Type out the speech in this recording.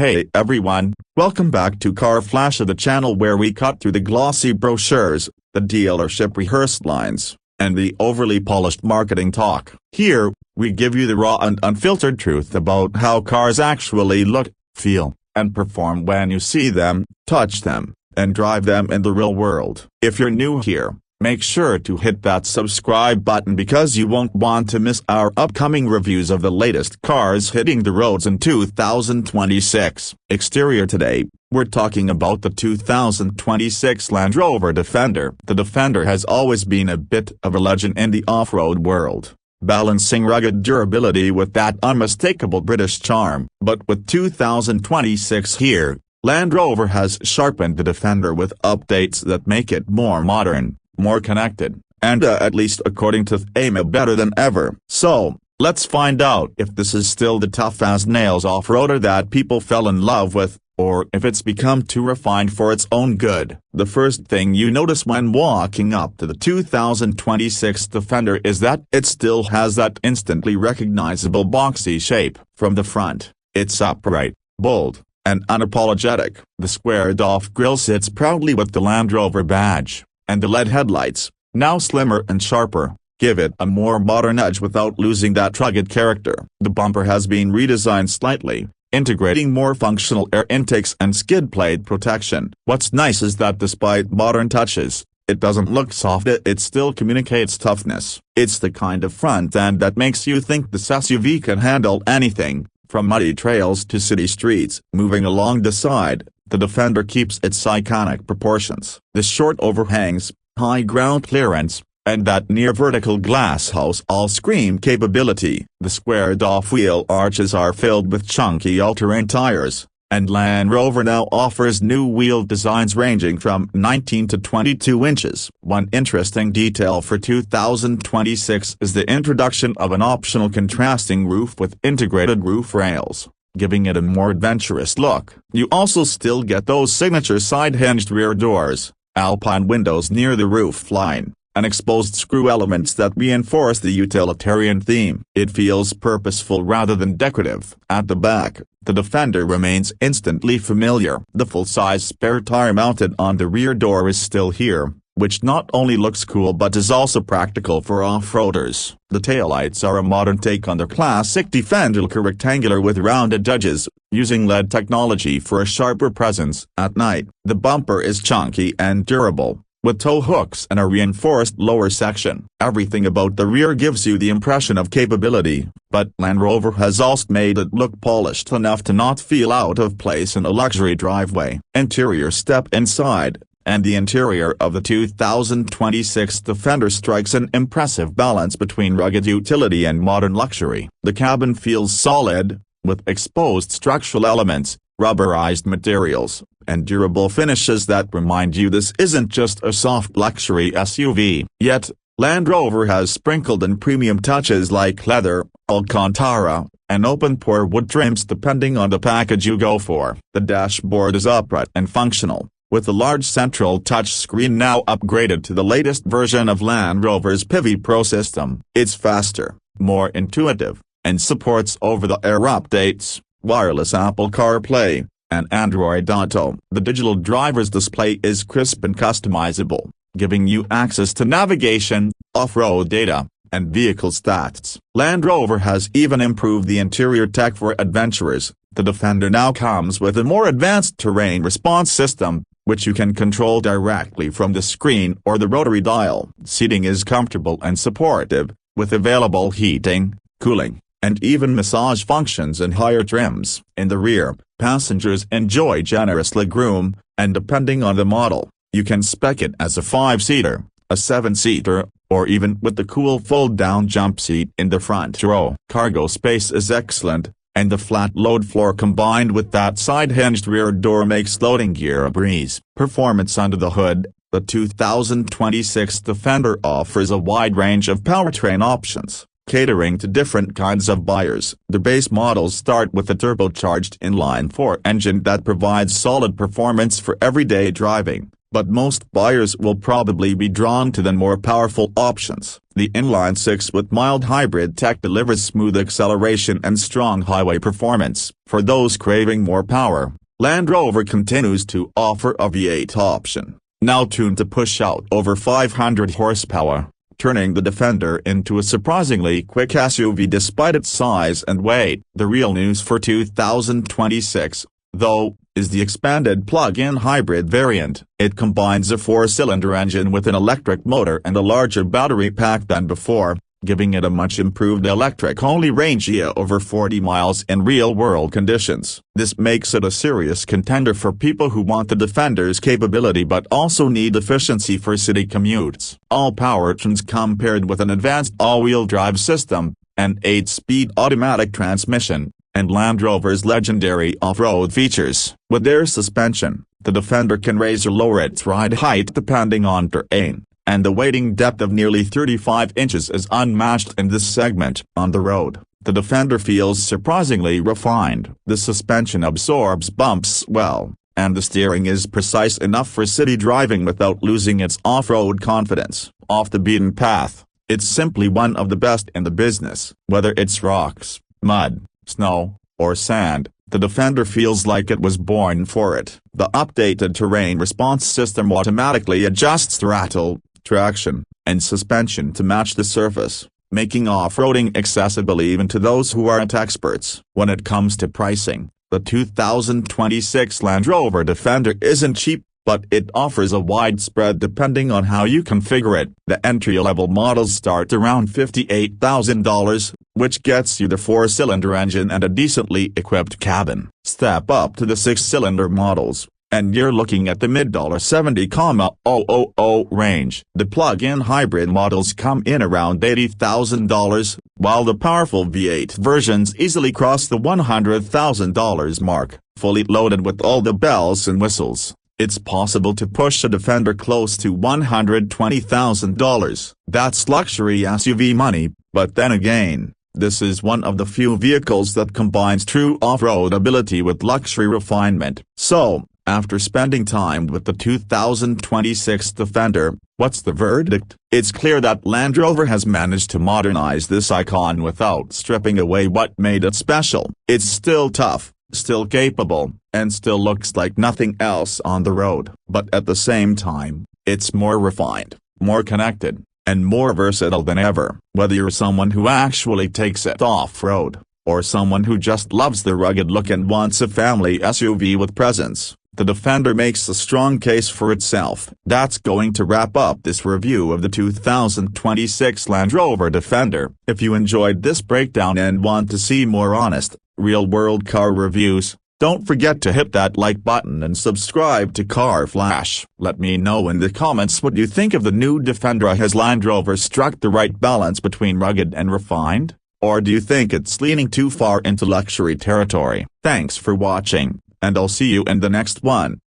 Hey everyone, welcome back to Car Flash, the channel where we cut through the glossy brochures, the dealership rehearsed lines, and the overly polished marketing talk. Here, we give you the raw and unfiltered truth about how cars actually look, feel, and perform when you see them, touch them, and drive them in the real world. If you're new here, make sure to hit that subscribe button because you won't want to miss our upcoming reviews of the latest cars hitting the roads in 2026. Exterior. Today, we're talking about the 2026 Land Rover Defender. The Defender has always been a bit of a legend in the off-road world, balancing rugged durability with that unmistakable British charm. But with 2026 here, Land Rover has sharpened the Defender with updates that make it more modern, more connected, and at least according to them better than ever. So, let's find out if this is still the tough-as-nails off-roader that people fell in love with, or if it's become too refined for its own good. The first thing you notice when walking up to the 2026 Defender is that it still has that instantly recognizable boxy shape. From the front, it's upright, bold, and unapologetic. The squared-off grille sits proudly with the Land Rover badge, and the LED headlights, now slimmer and sharper, give it a more modern edge without losing that rugged character. The bumper has been redesigned slightly, integrating more functional air intakes and skid plate protection. What's nice is that despite modern touches, it doesn't look soft. It still communicates toughness. It's the kind of front end that makes you think this SUV can handle anything, from muddy trails to city streets. Moving along the side, the Defender keeps its iconic proportions. The short overhangs, high ground clearance, and that near-vertical glass house all scream capability. The squared-off wheel arches are filled with chunky all-terrain tires, and Land Rover now offers new wheel designs ranging from 19 to 22 inches. One interesting detail for 2026 is the introduction of an optional contrasting roof with integrated roof rails, giving it a more adventurous look. You also still get those signature side-hinged rear doors, alpine windows near the roof line, and exposed screw elements that reinforce the utilitarian theme. It feels purposeful rather than decorative. At the back, the Defender remains instantly familiar. The full-size spare tire mounted on the rear door is still here, which not only looks cool but is also practical for off-roaders. The taillights are a modern take on the classic Defender look, rectangular with rounded edges, using LED technology for a sharper presence. At night, the bumper is chunky and durable, with tow hooks and a reinforced lower section. Everything about the rear gives you the impression of capability, but Land Rover has also made it look polished enough to not feel out of place in a luxury driveway. Interior. Step inside, and the interior of the 2026 Defender strikes an impressive balance between rugged utility and modern luxury. The cabin feels solid, with exposed structural elements, rubberized materials, and durable finishes that remind you this isn't just a soft luxury SUV. Yet, Land Rover has sprinkled in premium touches like leather, Alcantara, and open-pore wood trims depending on the package you go for. The dashboard is upright and functional, with a large central touchscreen now upgraded to the latest version of Land Rover's Pivi Pro system. It's faster, more intuitive, and supports over-the-air updates, wireless Apple CarPlay, and Android Auto. The digital driver's display is crisp and customizable, giving you access to navigation, off-road data, and vehicle stats. Land Rover has even improved the interior tech for adventurers. The Defender now comes with a more advanced terrain response system, which you can control directly from the screen or the rotary dial. Seating is comfortable and supportive, with available heating, cooling, and even massage functions in higher trims. In the rear, passengers enjoy generous legroom, and depending on the model, you can spec it as a 5-seater, a 7-seater, or even with the cool fold-down jump seat in the front row. Cargo space is excellent, and the flat load floor combined with that side-hinged rear door makes loading gear a breeze. Performance. Under the hood, the 2026 Defender offers a wide range of powertrain options, catering to different kinds of buyers. The base models start with a turbocharged inline-4 engine that provides solid performance for everyday driving, but most buyers will probably be drawn to the more powerful options. The inline-six with mild hybrid tech delivers smooth acceleration and strong highway performance. For those craving more power, Land Rover continues to offer a V8 option, now tuned to push out over 500 horsepower, turning the Defender into a surprisingly quick SUV despite its size and weight. The real news for 2026, though, is the expanded plug-in hybrid variant. It combines a 4-cylinder engine with an electric motor and a larger battery pack than before, giving it a much improved electric-only range of over 40 miles in real-world conditions. This makes it a serious contender for people who want the Defender's capability but also need efficiency for city commutes. All powertrains come paired with an advanced all-wheel drive system, an 8-speed automatic transmission, and Land Rover's legendary off-road features. With their suspension, the Defender can raise or lower its ride height depending on terrain, and the wading depth of nearly 35 inches is unmatched in this segment. On the road, the Defender feels surprisingly refined. The suspension absorbs bumps well, and the steering is precise enough for city driving without losing its off-road confidence. Off the beaten path, it's simply one of the best in the business. Whether it's rocks, mud, snow, or sand, the Defender feels like it was born for it. The updated terrain response system automatically adjusts throttle, traction, and suspension to match the surface, making off-roading accessible even to those who aren't experts. When it comes to pricing, the 2026 Land Rover Defender isn't cheap, but it offers a wide spread depending on how you configure it. The entry-level models start around $58,000, which gets you the 4-cylinder engine and a decently equipped cabin. Step up to the 6-cylinder models, and you're looking at the mid-$70,000 range. The plug-in hybrid models come in around $80,000, while the powerful V8 versions easily cross the $100,000 mark. Fully loaded with all the bells and whistles, it's possible to push a Defender close to $120,000. That's luxury SUV money, but then again, this is one of the few vehicles that combines true off-road ability with luxury refinement. So, after spending time with the 2026 Defender, what's the verdict? It's clear that Land Rover has managed to modernize this icon without stripping away what made it special. It's still tough, still capable, and still looks like nothing else on the road. But at the same time, it's more refined, more connected, and more versatile than ever. Whether you're someone who actually takes it off-road, or someone who just loves the rugged look and wants a family SUV with presence, the Defender makes a strong case for itself. That's going to wrap up this review of the 2026 Land Rover Defender. If you enjoyed this breakdown and want to see more honest, real-world car reviews, don't forget to hit that like button and subscribe to Car Flash. Let me know in the comments what you think of the new Defender. Has Land Rover struck the right balance between rugged and refined? Or do you think it's leaning too far into luxury territory? Thanks for watching, and I'll see you in the next one.